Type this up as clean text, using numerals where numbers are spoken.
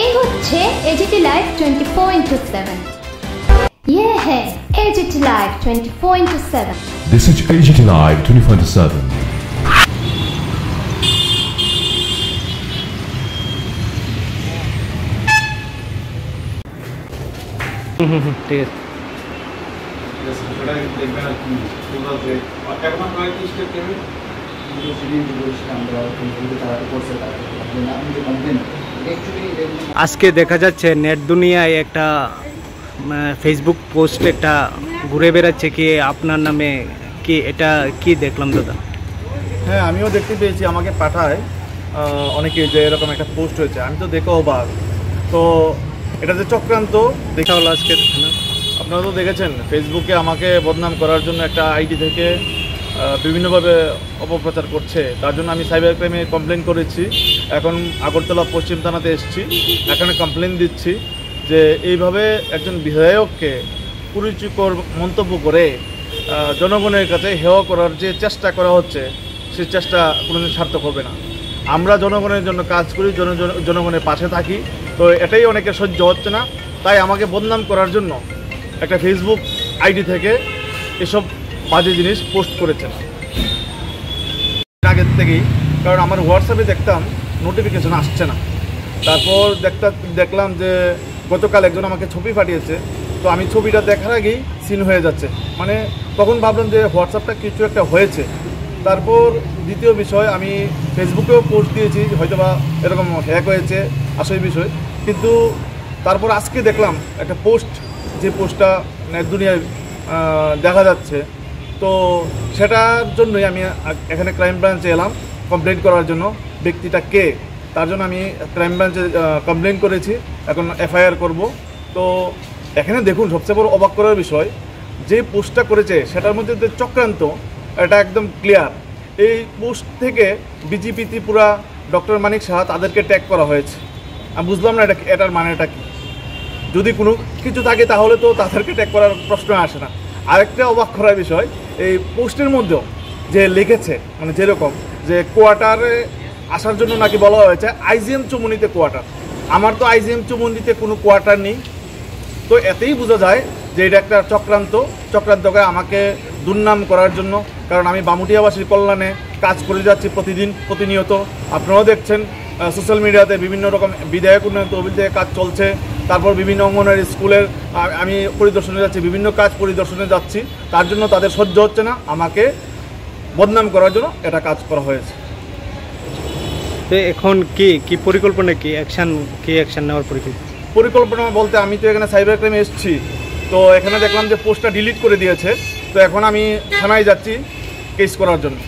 এই হচ্ছে AGT live 24/7। ये है AGT live 24/7। This is AGT Live 24/7। ঠিক আছে। আজকে দেখা যাচ্ছে নেট দুনিয়ায় একটা ফেসবুক পোস্ট একটা ঘুরে বেড়াচ্ছে কি আপনার নামে, কি এটা কি দেখলাম দাদা? হ্যাঁ, আমিও দেখতে পেয়েছি, আমাকে পাঠায় অনেকে যে এরকম একটা পোস্ট হয়েছে। আমি তো দেখে অবাক। তো এটা যে চক্রান্ত দেখা হলো আজকে। আপনারা তো দেখেছেন ফেসবুকে আমাকে বদনাম করার জন্য একটা আইডি থেকে বিভিন্নভাবে অপপ্রচার করছে। তার জন্য আমি সাইবার ক্রাইমে কমপ্লেন করেছি। এখন আগরতলা পশ্চিম থানাতে এসেছি, এখানে কমপ্লেন দিচ্ছি যে এইভাবে একজন বিধায়ককে কুরুচিকর মন্তব্য করে জনগণের কাছে হেয় করার যে চেষ্টা করা হচ্ছে, সেই চেষ্টা কোনোদিন সার্থক হবে না। আমরা জনগণের জন্য কাজ করি, জনগণের পাশে থাকি। তো এটাই অনেকে সহ্য হচ্ছে না, তাই আমাকে বদনাম করার জন্য একটা ফেসবুক আইডি থেকে এসব বাজে জিনিস পোস্ট করেছেন আগের থেকেই। কারণ আমার হোয়াটসঅ্যাপে দেখতাম নোটিফিকেশন আসছে না। তারপর দেখলাম যে গতকাল একজন আমাকে ছবি পাঠিয়েছে। তো আমি ছবিটা দেখার আগেই সিন হয়ে যাচ্ছে, মানে তখন ভাবলাম যে হোয়াটসঅ্যাপটা কিছু একটা হয়েছে। তারপর দ্বিতীয় বিষয়, আমি ফেসবুকেও পোস্ট দিয়েছি, হয়তোবা এরকম হ্যাক হয়েছে আসল বিষয়। কিন্তু তারপর আজকে দেখলাম একটা পোস্ট, যে পোস্টটা নেট দুনিয়ায় দেখা যাচ্ছে। তো সেটার জন্যই আমি এখানে ক্রাইম ব্রাঞ্চে এলাম কমপ্লেন করার জন্য। ব্যক্তিটা কে তার জন্য আমি ক্রাইম ব্রাঞ্চে কমপ্লেন করেছি, এখন এফআইআর করব। তো এখানে দেখুন, সবচেয়ে বড় অবাক করার বিষয়, যে পোস্টটা করেছে সেটার মধ্যে যে চক্রান্ত, এটা একদম ক্লিয়ার। এই পোস্ট থেকে বিজেপি ত্রিপুরা, ডক্টর মানিক সাহা তাদেরকে ট্যাগ করা হয়েছে। আমি বুঝলাম না এটার মানেটা কি। যদি কোনো কিছু থাকে তাহলে তো তাদেরকে ট্যাগ করার প্রশ্ন আসে না। আরেকটা অবাক করার বিষয়, এই পোস্টের মধ্যেও যে লিখেছে, মানে যেরকম যে কোয়ার্টারে আসার জন্য নাকি বলা হয়েছে আইজিএম চৌমুহনীতে কোয়ার্টার। আমার তো আইজিএম চৌমুহনীতে কোনো কোয়ার্টার নেই। তো এতেই বোঝা যায় যে এটা একটা চক্রান্ত করে আমাকে দুর্নাম করার জন্য। কারণ আমি বামুটিয়াবাসীর কল্যাণে কাজ করে যাচ্ছি প্রতিনিয়ত। আপনারাও দেখছেন সোশ্যাল মিডিয়াতে বিভিন্ন রকম বিধায়ক উন্নয়ন তহবিল থেকে কাজ চলছে। তারপর বিভিন্ন অঙ্গনওয়াড়ি স্কুলের আমি পরিদর্শনে যাচ্ছি, বিভিন্ন কাজ পরিদর্শনে যাচ্ছি। তার জন্য তাদের সহ্য হচ্ছে না, আমাকে বদনাম করার জন্য এটা কাজ করা হয়েছে। তো এখন কি পরিকল্পনা, কি অ্যাকশন নেওয়ার পরিকল্পনা বলতে, আমি তো এখানে সাইবার ক্রাইমে এসেছি। তো এখানে দেখলাম যে পোস্টটা ডিলিট করে দিয়েছে। তো এখন আমি থানায় যাচ্ছি কেস করার জন্য।